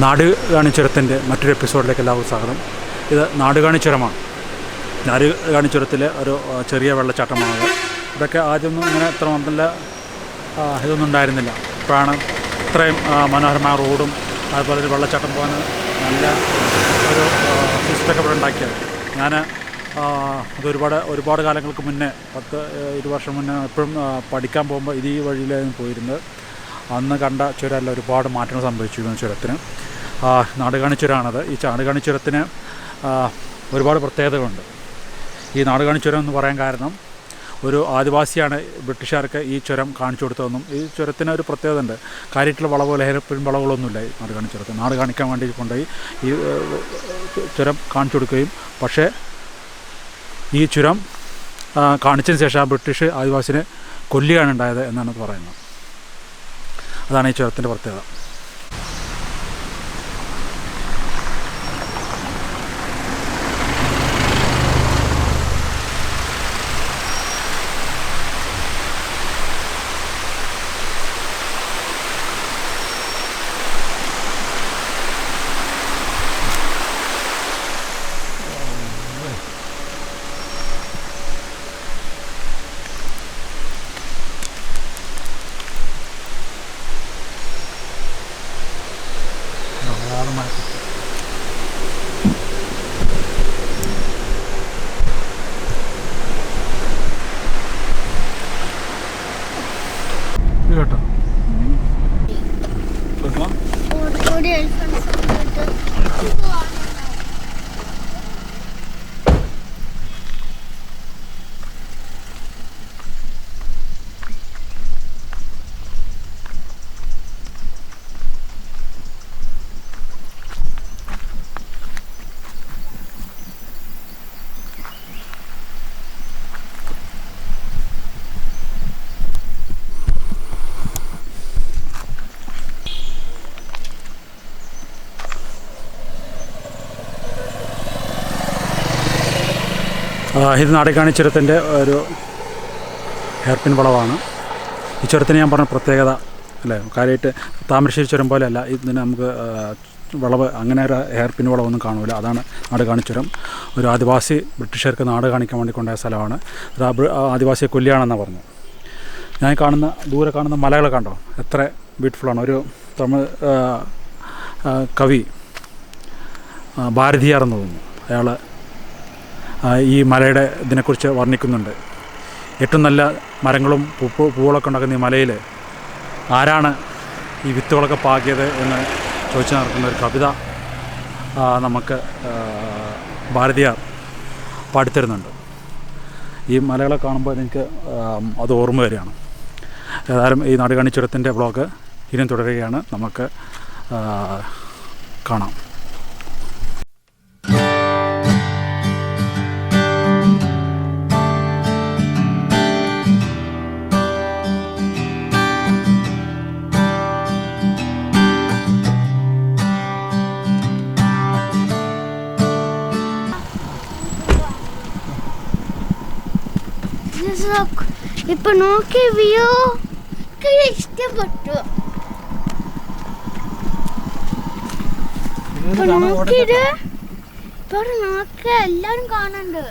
നാടുകാണി ചുരത്തിൻ്റെ മറ്റൊരു എപ്പിസോഡിലേക്ക് എല്ലാവർക്കും സ്വാഗതം. ഇത് നാടുകാണി ചുരമാണ്. നാടുകാണി ചുരത്തിലെ ഒരു ചെറിയ വെള്ളച്ചാട്ടമാണത്. ഇതൊക്കെ ആദ്യമൊന്നും ഇങ്ങനെ ഇത്ര നല്ല ഇതൊന്നും ഉണ്ടായിരുന്നില്ല. ഇപ്പോഴാണ് ഇത്രയും മനോഹരമായ റോഡും അതുപോലെ ഒരു വെള്ളച്ചാട്ടം പോകാൻ നല്ല ഒരു സിസ്റ്റമൊക്കെ ഇവിടെ ഉണ്ടാക്കിയത്. ഞാൻ അത് ഒരുപാട് കാലങ്ങൾക്ക് മുന്നേ 10-20 വർഷം മുന്നേ എപ്പോഴും പഠിക്കാൻ പോകുമ്പോൾ ഈ വഴിയിലായിരുന്നു പോയിരുന്നത്. അന്ന് കണ്ട ചുരമല്ല, ഒരുപാട് മാറ്റങ്ങൾ സംഭവിച്ചിരുന്നു ചുരത്തിന്. നാടുകാണി ചുരമാണത്. ഈ നാടുകാണി ചുരത്തിന് ഒരുപാട് പ്രത്യേകതകളുണ്ട്. ഈ നാടുകാണി ചുരം എന്ന് പറയാൻ കാരണം ഒരു ആദിവാസിയാണ് ബ്രിട്ടീഷുകാർക്ക് ഈ ചുരം കാണിച്ചു കൊടുത്തതെന്നും ഈ ചുരത്തിന് ഒരു പ്രത്യേകത ഉണ്ട്. കാര്യമായിട്ടുള്ള വളവുകൾ, ഹെയർപിൻ വളവുകളൊന്നുമില്ല ഈ നാടുകാണി ചുരത്തിന്. നാട് കാണിക്കാൻ വേണ്ടി കൊണ്ടുപോയി ഈ ചുരം കാണിച്ചു കൊടുക്കുകയും, പക്ഷേ ഈ ചുരം കാണിച്ചതിന് ശേഷം ആ ബ്രിട്ടീഷ് ആദിവാസിനെ കൊല്ലുകയാണ് ഉണ്ടായത് എന്നാണ് പറയുന്നത്. അതാണ് ഈ ചുരത്തിൻ്റെ പ്രത്യേകത. കേട്ടോ ഇത് നാടുകാണി ചുരത്തിൻ്റെ ഒരു ഹെയർപിൻ വളവാണ്. ഈ ചുരത്തിന് ഞാൻ പറഞ്ഞ പ്രത്യേകത അല്ലേ, കാര്യമായിട്ട് താമരശ്ശേരി ചുരം പോലെയല്ല. ഇതിന് നമുക്ക് വളവ് അങ്ങനെ ഒരു ഹെയർപിൻ വളവൊന്നും കാണില്ല. അതാണ് നാടുകാണി ചുരം. ഒരു ആദിവാസി ബ്രിട്ടീഷുകാർക്ക് നാട് കാണിക്കാൻ വേണ്ടി കൊണ്ടുപോയ സ്ഥലമാണ്. ആദിവാസിയെ കൊല്ലുകയാണെന്നാണ് പറഞ്ഞു. ഞാൻ ദൂരെ കാണുന്ന മലകൾ കണ്ടോ, എത്ര ബ്യൂട്ടിഫുള്ളാണ്. ഒരു തമിഴ് കവി ഭാരതിയാർ എന്ന് തോന്നുന്നു, അയാൾ ഈ മലയുടെ ഇതിനെക്കുറിച്ച് വർണ്ണിക്കുന്നുണ്ട്. ഏറ്റവും നല്ല മരങ്ങളും പൂവുകളൊക്കെ ഉണ്ടാക്കുന്ന ഈ മലയിൽ ആരാണ് ഈ വിത്തുകളൊക്കെ പാകിയത് എന്ന് ചോദിച്ചു നടക്കുന്ന ഒരു കവിത നമുക്ക് ഭാരതിയാർ പാടിത്തരുന്നുണ്ട്. ഈ മലകളെ കാണുമ്പോൾ എനിക്ക് അത് ഓർമ്മ വരികയാണ്. ഏതായാലും ഈ നാടുകാണി ചുരത്തിൻ്റെ വ്ളോഗ് ഇനിയും തുടരുകയാണ്. നമുക്ക് കാണാം. ഇപ്പൊ നോക്കി വ്യൂ ഇഷ്ടപ്പെട്ടു. നോക്ക എല്ലാരും കാണണ്ട്.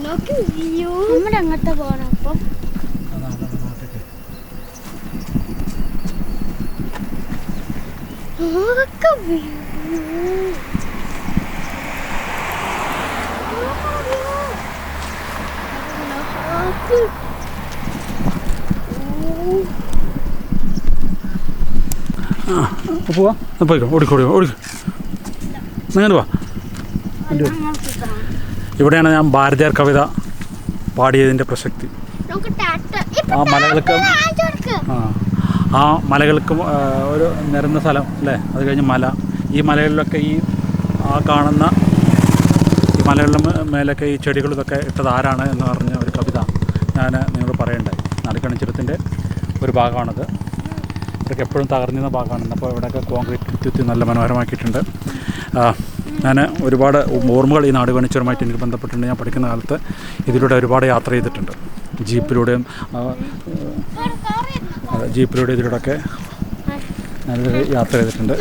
നോക്കി വ്യൂ നമ്മുടെ അങ്ങോട്ട് പോണം. അപ്പം നോക്ക വ്യൂ പോവാ. പോയിക്കോ, ഓടിക്കോ നിങ്ങൾ വാ. ഇവിടെയാണ് ഞാൻ ഭാരതിയാർ കവിത പാടിയതിൻ്റെ പ്രസക്തി. ആ മലകൾക്ക് ഒരു നിരന്ന സ്ഥലം അല്ലേ, അത് കഴിഞ്ഞ് മല. ഈ മലകളിലൊക്കെ കാണുന്ന ഈ മലകളുടെ മേലൊക്കെ ഈ ചെടികൾ ഇതൊക്കെ ഇട്ടത് ആരാണ് എന്ന് പറഞ്ഞ ഒരു കവിത ഞാൻ നിങ്ങളോട് പറയണ്ടായി. നാടുകാണി ചുരത്തിൻ്റെ ഒരു ഭാഗമാണത്. ഇതൊക്കെ എപ്പോഴും തകർന്നിരുന്ന ഭാഗമാണ്. അപ്പോൾ ഇവിടെയൊക്കെ കോൺക്രീറ്റ് കുത്തി നല്ല മനോഹരമാക്കിയിട്ടുണ്ട്. ഞാൻ ഒരുപാട് ഓർമ്മകൾ ഈ നാടുകാണി ചുരമായിട്ട് എനിക്ക് ബന്ധപ്പെട്ടിട്ടുണ്ട്. ഞാൻ പഠിക്കുന്ന കാലത്ത് ഇതിലൂടെ ഒരുപാട് യാത്ര ചെയ്തിട്ടുണ്ട്. ജീപ്പിലൂടെയും ജീപ്പിലൂടെ ഇതിലൂടെയൊക്കെ ഞാനിത് യാത്ര ചെയ്തിട്ടുണ്ട്.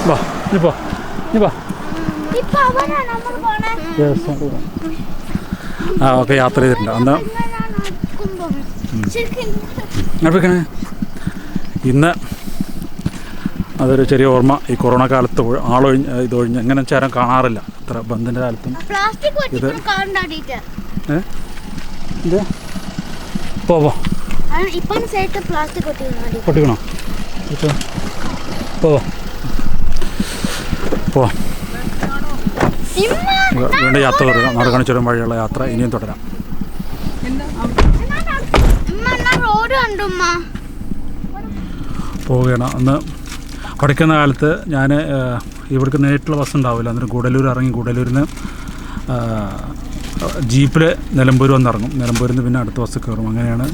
വാ നീ പോ. ഓക്കെ യാത്ര ചെയ്തിട്ടുണ്ട് അന്ന്. അപ്പോഴേക്കാണ് ഇന്ന് അതൊരു ചെറിയ ഓർമ്മ. ഈ കൊറോണ കാലത്ത് ഇതൊഴിഞ്ഞ് എങ്ങനെ ചേരാൻ കാണാറില്ല അത്ര ബന്ധിൻ്റെ കാലത്തും. ഇത് ഇത് പോവോ പൊട്ടിക്കണോ? പോവോ പോവാം. വീണ്ടും യാത്ര തുടരാം. നാടുകാണി ചുരം വഴിയുള്ള യാത്ര ഇനിയും തുടരാം. പോവുകയാണ്. അന്ന് പഠിക്കുന്ന കാലത്ത് ഞാൻ ഇവിടേക്ക് നേരിട്ടുള്ള ബസ് ഉണ്ടാവില്ല. അന്നേരം ഗൂഡല്ലൂർ ഇറങ്ങി ഗൂഡല്ലൂരിൽ നിന്ന് ജീപ്പിൽ നിലമ്പൂർ വന്നിറങ്ങും. നിലമ്പൂരിൽ നിന്ന് പിന്നെ അടുത്ത ബസ് കയറും. അങ്ങനെയാണ്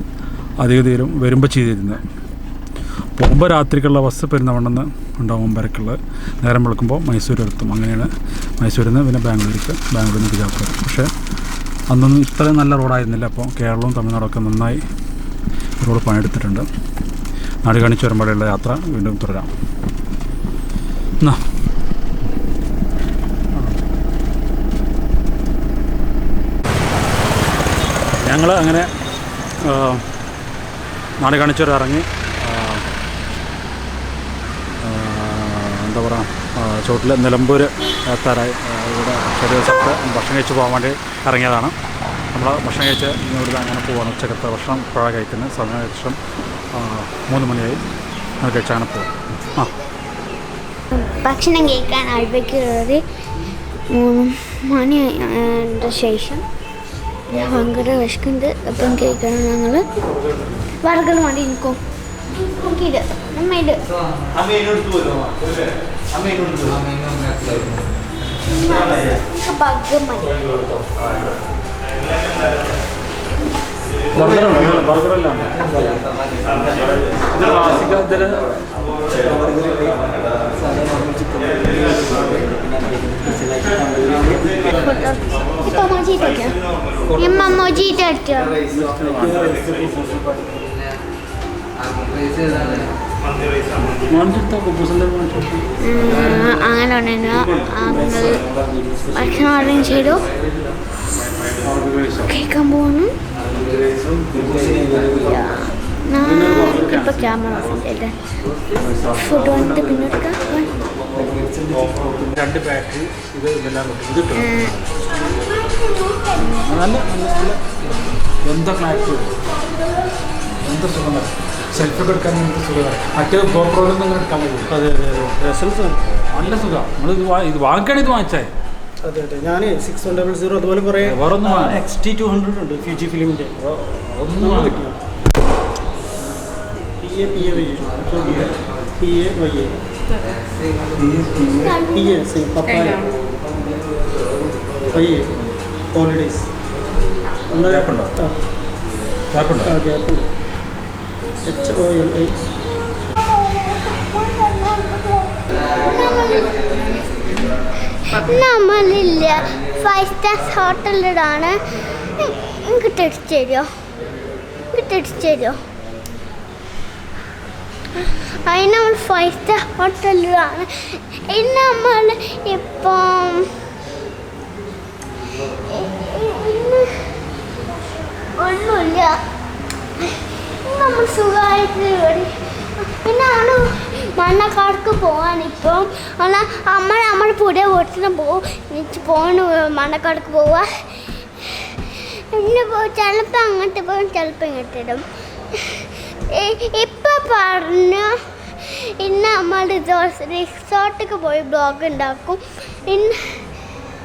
അധികം തീരും വരുമ്പോൾ ചെയ്തിരുന്നത്. പോകുമ്പോൾ രാത്രിക്കുള്ള ബസ് പെരുന്നവണ്ണെന്ന് ഉണ്ടാവും. ഒമ്പരക്കുള്ള നേരം വിളിക്കുമ്പോൾ മൈസൂരെത്തും. അങ്ങനെയാണ് മൈസൂരിൽ നിന്ന് പിന്നെ ബാംഗ്ലൂരിൽ നിന്ന് ബിജാപ്പൂർ. പക്ഷേ അന്നൊന്നും ഇത്രയും നല്ല റോഡായിരുന്നില്ല. അപ്പോൾ കേരളവും തമിഴ്നാടൊക്കെ നന്നായി റോഡ് പണിയെടുത്തിട്ടുണ്ട്. നാടുകാണി ചുരം വഴിയുള്ള യാത്ര വീണ്ടും തുടരാം. എന്നാ ഞങ്ങൾ അങ്ങനെ നാടുകാണി ചുരം ഇറങ്ങി എന്താ പറയുക ചോട്ടിൽ നിലമ്പൂർ എത്താറായി. ഇവിടെ ചെറിയ സ്ഥലത്ത് ഭക്ഷണം കഴിച്ച് പോകാൻ വേണ്ടി ഇറങ്ങിയതാണ്. നമ്മൾ ഭക്ഷണം കഴിച്ച് ഇവിടുന്ന് അങ്ങനെ പോവാണ്. ഉച്ചക്കത്തെ ഭക്ഷണം ഇപ്പോഴാണ് കഴിക്കുന്നത്. സമയം ഏകദേശം 3 മണിയായി. അത് കഴിച്ചാണ് പോവാം. ഭക്ഷണം കഴിക്കാൻ അടുപ്പേക്ക് കയറി 3 മണിയുടെ ശേഷം ഭയങ്കര വിശക്കുണ്ട്. അപ്പം കഴിക്കണം. ഞങ്ങൾ വർഗൾ വേണ്ടി നിൽക്കും. നോക്കിയിട്ട് അമ്മയിട് ബഗ് മതി. ഇപ്പൊ മൊജീറ്റോ ഇമ്മ മൊജീറ്റോ അടിച്ചോ? അങ്ങനെ ഉണ്ടെങ്കിൽ ഭക്ഷണം അറേഞ്ച് ചെയ്തു കേൾക്കാൻ പോകുന്നു. ഇപ്പൊ ക്യാമറ ഫുഡ് വന്നിട്ട് പിന്നോട്ട് 2 ബാറ്ററി ഇത് ഇതെല്ലാം കിട്ടും. നല്ല എന്താ ക്ലാരിറ്റി, എന്താ സുഖം. സെൽഫൊക്കെ എടുക്കാൻ നമുക്ക് സുഖമാണ്. മറ്റേ ഗോപ്രോയിലൊന്നും അങ്ങനെ എടുക്കാൻ പറ്റില്ല. അതെ അതെ അതെ റിസൾട്ട്സ് നല്ല സുഖമാണ്. നമ്മൾ ഇത് വാങ്ങിക്കുകയാണ്. ഇത് വാങ്ങിച്ചാൽ അതെ അതെ ഞാൻ 6100 അതുപോലെ കുറേ വേറൊന്നും XT200 ഉണ്ട് ഫിജി ഫിലിമിൻ്റെ. ഒന്നും കിട്ടില്ല. ഹോളിഡേയ്സ് ഗ്യാപ്പുണ്ടോ? ഗ്യാപ്പുണ്ടോ? ഗ്യാപ്പുണ്ട്. HOLI നമ്മളില്ല 5 സ്റ്റാർ ഹോട്ടലിലാണ്. എനിക്ക് ടെസ്റ്റ് തരുമോ? അതിന് നമ്മൾ 5 സ്റ്റാർ ഹോട്ടലിലാണ്. ഇന്ന് നമ്മൾ ഇപ്പം ഒന്നുമില്ല. നമ്മൾ സുഖമായിട്ട് പിന്നാണ് മണ്ണക്കാർക്ക് പോകാൻ. ഇപ്പം നമ്മൾ പുതിയ വീട്ടിൽ പോകണം. മണ്ണക്കാർക്ക് പോവാ. പിന്നെ ചിലപ്പോൾ അങ്ങോട്ട് പോകും, ചിലപ്പോൾ ഇങ്ങോട്ട് ഇടും. ഇപ്പം പറഞ്ഞു ഇന്ന് നമ്മൾ റിസോർട്ടിലേക്ക് പോയി ബ്ലോഗ് ഉണ്ടാക്കും. ഇന്ന്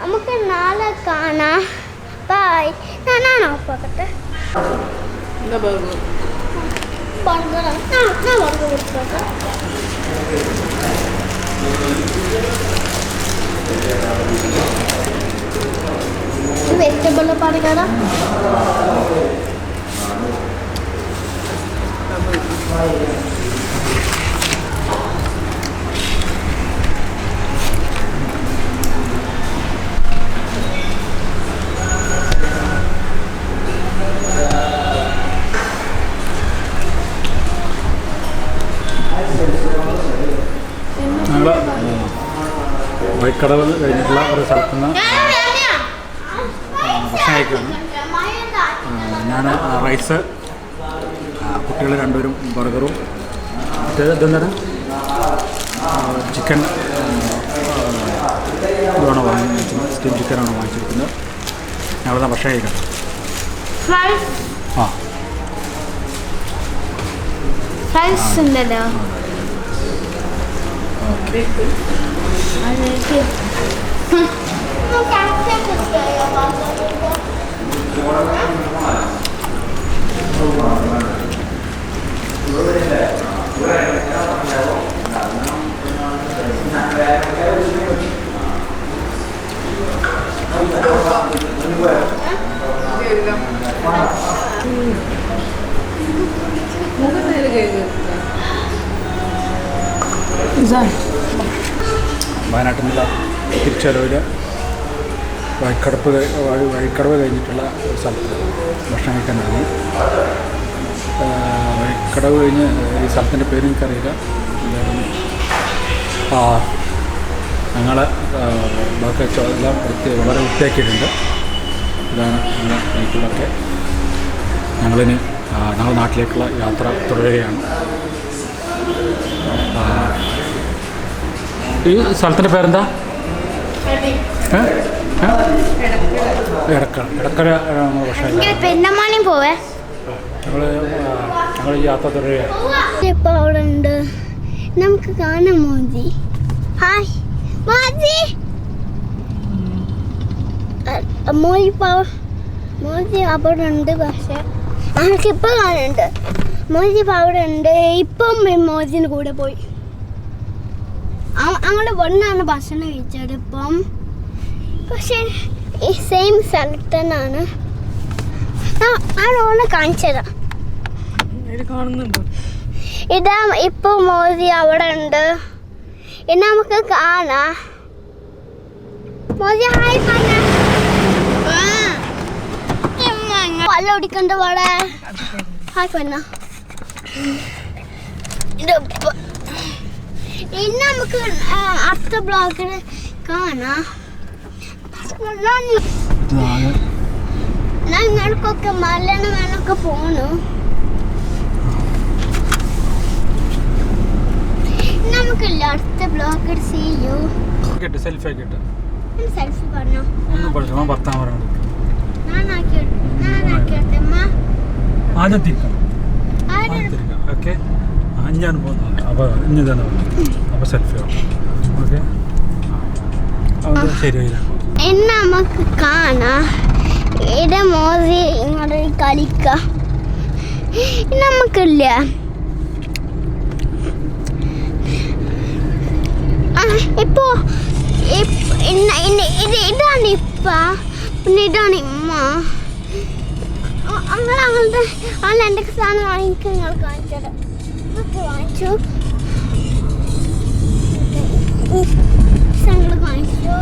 നമുക്ക് നാളെ കാണാം. ബായ്. ഞാനാണോ പോകട്ടെ? വെജിറ്റബിൾ പാടിക്കാടാ. വഴിക്കടവ് കഴിഞ്ഞിട്ടുള്ള ഒരു സ്ഥലത്ത് നിന്ന് ഭക്ഷണം കഴിക്കുകയാണ്. ഞാൻ റൈസ്, കുട്ടികൾ രണ്ടുപേരും ബർഗറും, ഇതെന്താണ് ചിക്കൻ ഇതാണ് വാങ്ങിച്ചിരിക്കുന്നത്, സ്റ്റീം ചിക്കനാണ് വാങ്ങിച്ചിരിക്കുന്നത്. ഞങ്ങളെന്താ ഭക്ഷണം കഴിക്കാം. ആ ഫ്രൈസ് ഉണ്ടല്ലോ. ഓക്കെ. വയനാട്ടിൽ നിന്നുള്ള തിരിച്ചറിവിൽ വഴിക്കടവ് കഴിഞ്ഞിട്ടുള്ള ഒരു സ്ഥലത്ത് ഭക്ഷണം കഴിക്കാൻ ഇറങ്ങി. വഴിക്കടവ് കഴിഞ്ഞ് ഈ സ്ഥലത്തിൻ്റെ പേര് എനിക്കറിയില്ല. ഞങ്ങൾ ബാക്കി എല്ലാം വളരെ വൃത്തിയാക്കിയിട്ടുണ്ട്. ഇതാണ് ഞങ്ങളുടെ വീട്ടിലൊക്കെ. ഞങ്ങളിനി ഞങ്ങളുടെ നാട്ടിലേക്കുള്ള യാത്ര തുടരുകയാണ്. ഈ സ്ഥലത്തിൻ്റെ പേരെന്താ? ഇടക്കര ഭക്ഷണം. പെണ്ണമാണി പോവേ. ഞങ്ങൾ ഈ യാത്ര തുടരുകയാണ്. ഇപ്പൊ അവിടെ ഉണ്ട്, നമുക്ക് കാണാം. മോദി, ഹായ് മോദി. മോദി അവിടെ ഉണ്ട്, പക്ഷെ നമുക്കിപ്പോൾ കാണുന്നുണ്ട്. മോദി ഇപ്പോൾ അവിടെ ഉണ്ട്. ഇപ്പം മോദിന് കൂടെ പോയി. അങ്ങനെ വണ്ണാണ് ഭക്ഷണം കഴിച്ചത് ഇപ്പം. പക്ഷെ ഈ സെയിം സ്ഥലത്ത് തന്നെയാണ്. ഓനെ കാണിച്ചതാ. ഇതാ ഇപ്പൊ മോദി അവിടെ ഉണ്ട്. ഇനി നമുക്ക് കാണാം. മോദി ഹായ് പറഞ്ഞ പല്ല ഓടിക്കണ്ട പാടെ ഹായ് പറഞ്ഞ. ഇനി നമുക്ക് അടുത്ത ബ്ലോക്കിൽ കാണാം. ഞങ്ങൾക്കൊക്കെ മലയാണ് വേണമൊക്കെ പോണു. നമുക്കില്ല അടുത്ത ബ്ലോക്കിൽ ചെയ്യൂ. സെൽഫി ആക്കിയിട്ട് സെൽഫി പറഞ്ഞോ. ഒന്നും പഠിച്ചു ഭർത്താൻ പറഞ്ഞു. ഓക്കെ, ഞാൻ പോകുന്നു. അപ്പോൾ ഇനി തന്നെ അപ്പോൾ സെൽഫി ആവും. ഓക്കെ, ശരിയായില്ല. ഇനി നമുക്ക് കാണാം. ഇത് മോദി ഇങ്ങോട്ട് കളിക്കാം. നമുക്കില്ല ഇപ്പോ ഇതാണ് ഇപ്പ, പിന്നെ ഇതാണ് ഇമ്മ. ഞങ്ങളുടെ എൻ്റെ സാധനം വാങ്ങിക്കാൻ ഞങ്ങൾ കാണിച്ചത്. വാങ്ങിച്ചു, ഞങ്ങൾ കാണിച്ചു.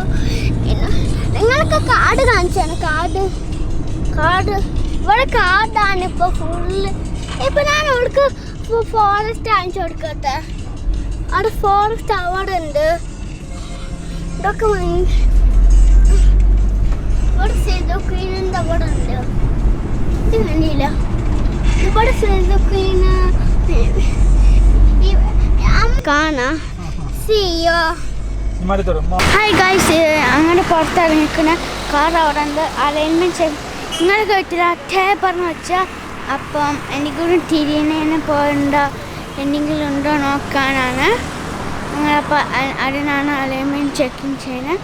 നിങ്ങൾക്ക് കാർഡ് കാണിച്ചാണ്. കാർഡ് ഇവിടെ കാർഡാണ് ഇപ്പോൾ ഫുള്ള്. ഇപ്പം ഞാൻ അവൾക്ക് ഫോറസ്റ്റ് കാണിച്ചു കൊടുക്കട്ടെ. അവിടെ ഫോറസ്റ്റ് അവിടെ ഉണ്ട്. ഇതൊക്കെ ഇവിടെ സെയ്തുക്വീനിൻ്റെ അവിടെ ഉണ്ട്. ഇത് കണ്ടില്ല. ഇവിടെ സെയ്തുക്വീന് കാണാം. സിയോ ഹായ് ഗൈസ്, അങ്ങനെ പുറത്തിറങ്ങിക്കുന്ന കാർ അവിടെ ഉണ്ട്. അലൈൻമെൻറ്റ് നിങ്ങൾ കേട്ടില്ല അറ്റേ പറഞ്ഞു വെച്ചാൽ. അപ്പം എനിക്കൊരു തിരിയണേനെ പോകണ്ട എന്തെങ്കിലും ഉണ്ടോ നോക്കാനാണ്. ഞങ്ങളപ്പോൾ അതിനാണ് അലൈൻമെൻറ്റ് ചെക്കിങ് ചെയ്യുന്നത്.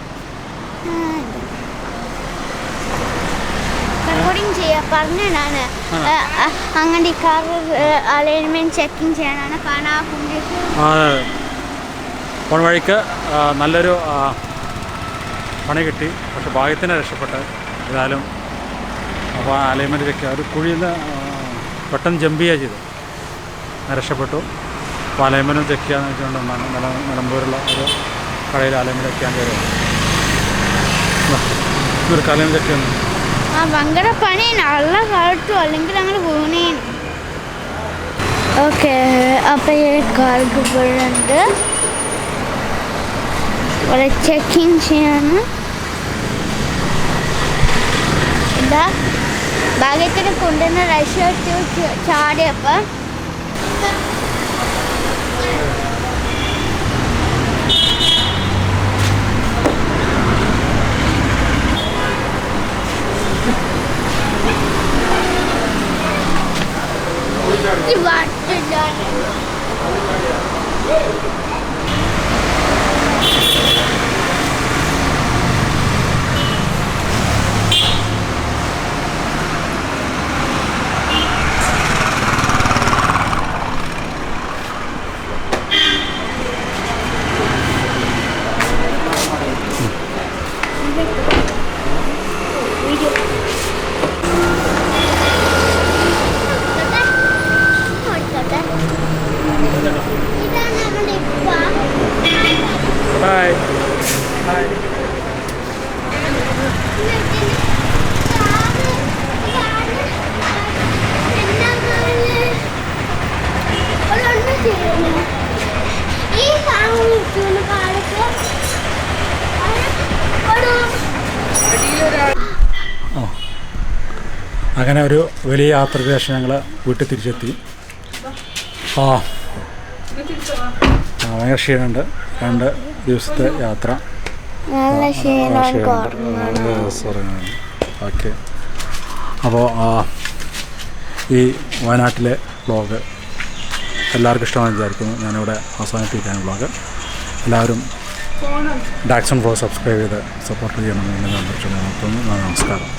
റെക്കോർഡിങ് ചെയ്യാൻ പറഞ്ഞതാണ്. അങ്ങനെ ഈ കാർ അലൈൻമെൻറ്റ് ചെക്കിങ് ചെയ്യാനാണ്. കാണാൻ പോണ വഴിക്ക് നല്ലൊരു പണി കിട്ടി. പക്ഷെ ഭാഗ്യത്തിന് രക്ഷപ്പെട്ട്. ഏതായാലും അപ്പോൾ അലൈൻമെൻറ്റ് ചെക്ക് ഒരു കുഴിയിൽ നിന്ന് പെട്ടെന്ന് ജമ്പ് ചെയ്യുക ചെയ്തു. രക്ഷപ്പെട്ടു. അപ്പോൾ അലൈൻമെൻറ്റും ചെക്ക് ചെയ്യാന്ന് വെച്ചുകൊണ്ടാണ് നിലമ്പൂരുള്ള ഒരു കടയിൽ അലൈൻമെൻറ്റ് ചെക്ക് ചെയ്യാൻ കയറുക. ഒരു അലൈൻമെൻറ്റ് ചെക്ക് ചെയ്യുന്നു. ഭയങ്കര പണി നല്ല കാലത്തും അല്ലെങ്കിൽ ഞങ്ങൾ വീണേ. ഓക്കെ, അപ്പോൾ ഈ കാർക്ക് പോയിട്ടുണ്ട്. ഇവിടെ ചെക്കിങ് ചെയ്യാണ്. ഇതാ ഭാഗ്യത്തിന് കൊണ്ടുവന്ന റഷ്യ ചാടിയപ്പോൾ Bye. Bye. അങ്ങനെ ഒരു വലിയ യാത്രയ്ക്ക് ശേഷം ഞങ്ങൾ വീട്ടിൽ തിരിച്ചെത്തി. ഭയങ്കര ക്ഷീണമുണ്ട്. 2 ദിവസത്തെ യാത്ര. ഓക്കെ, അപ്പോൾ ഈ വയനാട്ടിലെ വ്ളോഗ് എല്ലാവർക്കും ഇഷ്ടമാണെന്ന് വിചാരിക്കുന്നു. ഞാനിവിടെ അവസാനിപ്പിക്കുകയാണ് വ്ളോഗ്. എല്ലാവരും ഡാക്സൺ വ്ളോഗ് സബ്സ്ക്രൈബ് ചെയ്ത് സപ്പോർട്ട് ചെയ്യണമെന്ന് ഞാൻ നിർത്തുന്നു. നമസ്കാരം.